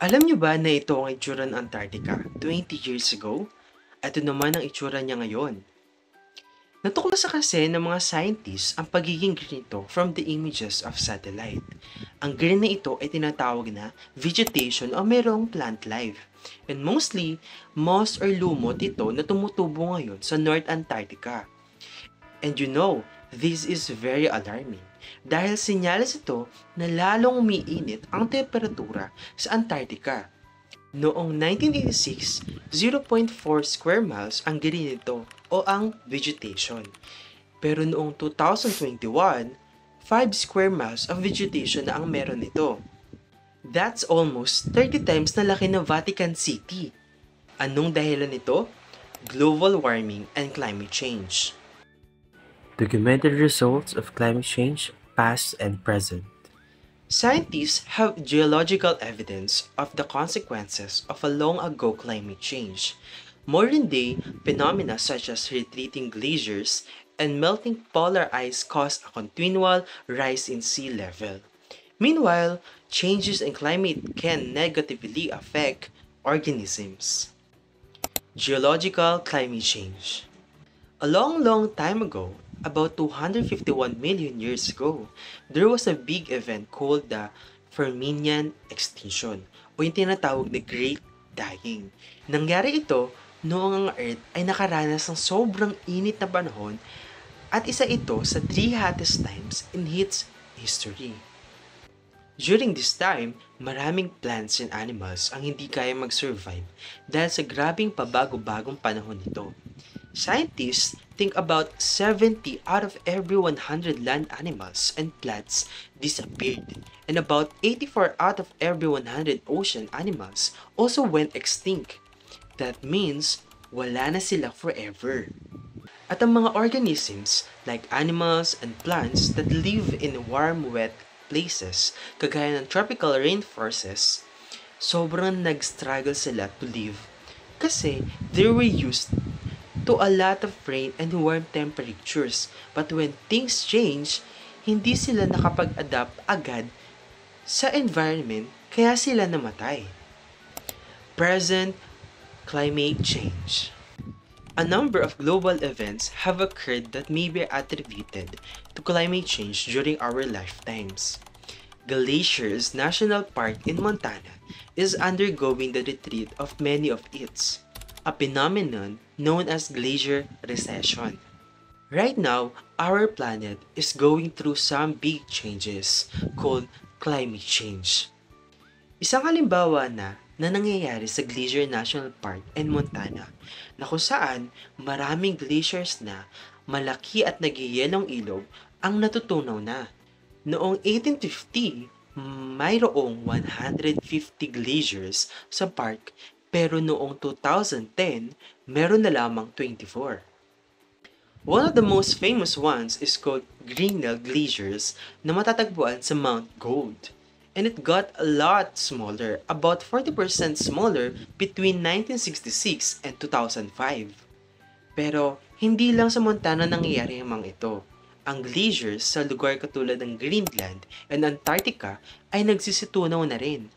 Alam niyo ba na ito ang itsura ng Antarctica 20 years ago? At ito naman ang itsura niya ngayon. Natuklasan kasi ng mga scientists ang pagiging green nito from the images of satellite. Ang green na ito ay tinatawag na vegetation o mayroong plant life. And mostly, moss or lumot ito na tumutubo ngayon sa North Antarctica. And you know, this is very alarming dahil senyales ito na lalong umiinit ang temperatura sa Antarctica. Noong 1986, 0.4 square miles ang green nito o ang vegetation. Pero noong 2021, 5 square miles of vegetation na ang meron nito. That's almost 30 times na laki ng Vatican City. Anong dahilan nito? Global warming and climate change. Documented results of climate change, past and present. Scientists have geological evidence of the consequences of a long-ago climate change. Modern-day phenomena such as retreating glaciers and melting polar ice cause a continual rise in sea level. Meanwhile, changes in climate can negatively affect organisms. Geological climate change. A long time ago, about 251 million years ago, there was a big event called the Permian extinction o yung tinatawag na Great Dying. Nangyari ito noong ang Earth ay nakaranas ng sobrang init na panahon at isa ito sa 3 hottest times in its history. During this time, maraming plants and animals ang hindi kaya mag-survive dahil sa grabing pabago-bagong panahon nito. Scientists think about 70 out of every 100 land animals and plants disappeared, and about 84 out of every 100 ocean animals also went extinct. That means, wala na sila forever. At ang mga organisms, like animals and plants that live in warm, wet places, kagaya ng tropical rainforests, sobrang nag-struggle sila to live kasi they were used to a lot of rain and warm temperatures. But when things change, hindi sila nakapag-adapt agad sa environment kaya sila namatay. Present climate change. A number of global events have occurred that may be attributed to climate change during our lifetimes. Glaciers National Park in Montana is undergoing the retreat of many of its, a phenomenon known as glacier recession. Right now, our planet is going through some big changes called climate change. Isang halimbawa na nangyayari sa Glacier National Park in Montana na kung saan maraming glaciers na malaki at nagyayelong ilog ang natutunaw na. Noong 1850, mayroong 150 glaciers sa park pero noong 2010, meron na lamang 24. One of the most famous ones is called Grinnell Glaciers na matatagpuan sa Mount Gold. And it got a lot smaller, about 40% smaller between 1966 and 2005. Pero hindi lang sa Montana nangyayari ang mga ito. Ang glaciers sa lugar katulad ng Greenland and Antarctica ay nagsisitunaw na rin.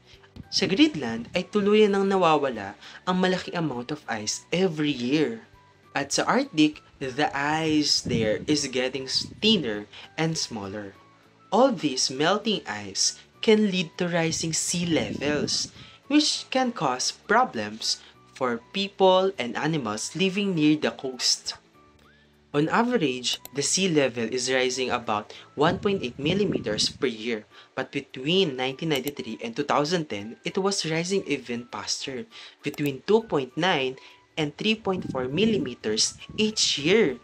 Sa Greenland ay tuluyan nang nawawala ang malaking amount of ice every year. At sa Arctic, the ice there is getting thinner and smaller. All this melting ice can lead to rising sea levels, which can cause problems for people and animals living near the coast. On average, the sea level is rising about 1.8 millimeters per year, but between 1993 and 2010, it was rising even faster, between 2.9 and 3.4 millimeters each year.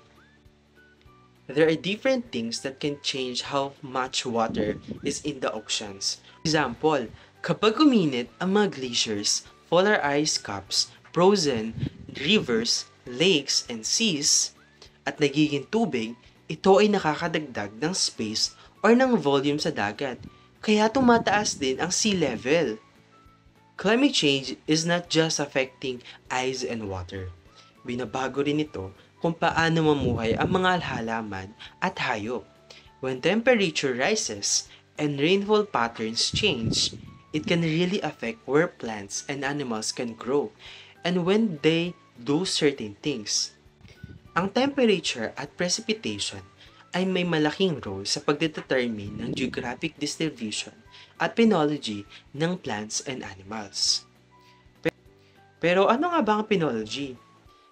There are different things that can change how much water is in the oceans. For example, kapag uminit ang mga glaciers, polar ice caps, frozen rivers, lakes, and seas, at nagiging tubig, ito ay nakakadagdag ng space or ng volume sa dagat, kaya tumataas din ang sea level. Climate change is not just affecting ice and water. Binabago rin ito kung paano mamuhay ang mga halaman at hayop. When temperature rises and rainfall patterns change, it can really affect where plants and animals can grow and when they do certain things. Ang temperature at precipitation ay may malaking role sa pagdetermine ng geographic distribution at phenology ng plants and animals. Pero ano nga ba ang phenology?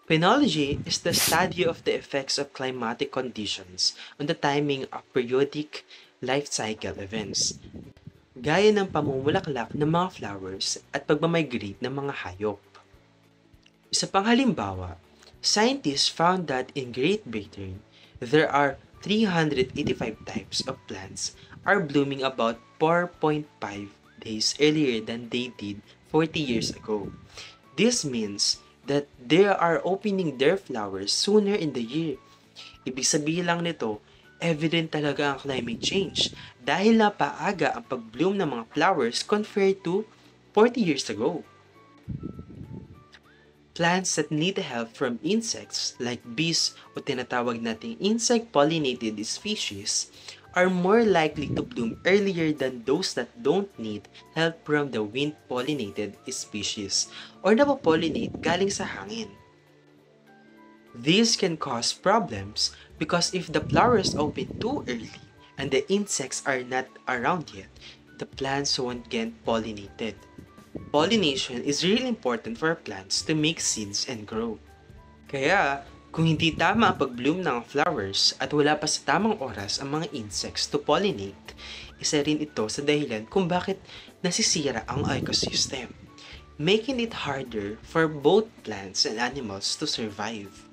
Phenology is the study of the effects of climatic conditions on the timing of periodic life cycle events, gaya ng pamumulaklak ng mga flowers at pagmamigrate ng mga hayop. Isa pang halimbawa, scientists found that in Great Britain, there are 385 types of plants are blooming about 4.5 days earlier than they did 40 years ago. This means that they are opening their flowers sooner in the year. Ibig sabihin lang nito, evident talaga ang climate change dahil napaaga ang pag-bloom ng mga flowers compared to 40 years ago. Plants that need help from insects like bees o tinatawag nating insect-pollinated species are more likely to bloom earlier than those that don't need help from the wind-pollinated species or napopollinate galing sa hangin. This can cause problems because if the flowers open too early and the insects are not around yet, the plants won't get pollinated. Pollination is really important for plants to make seeds and grow. Kaya, kung hindi tama ang pag-bloom ng flowers at wala pa sa tamang oras ang mga insects to pollinate, isa rin ito sa dahilan kung bakit nasisira ang ecosystem, making it harder for both plants and animals to survive.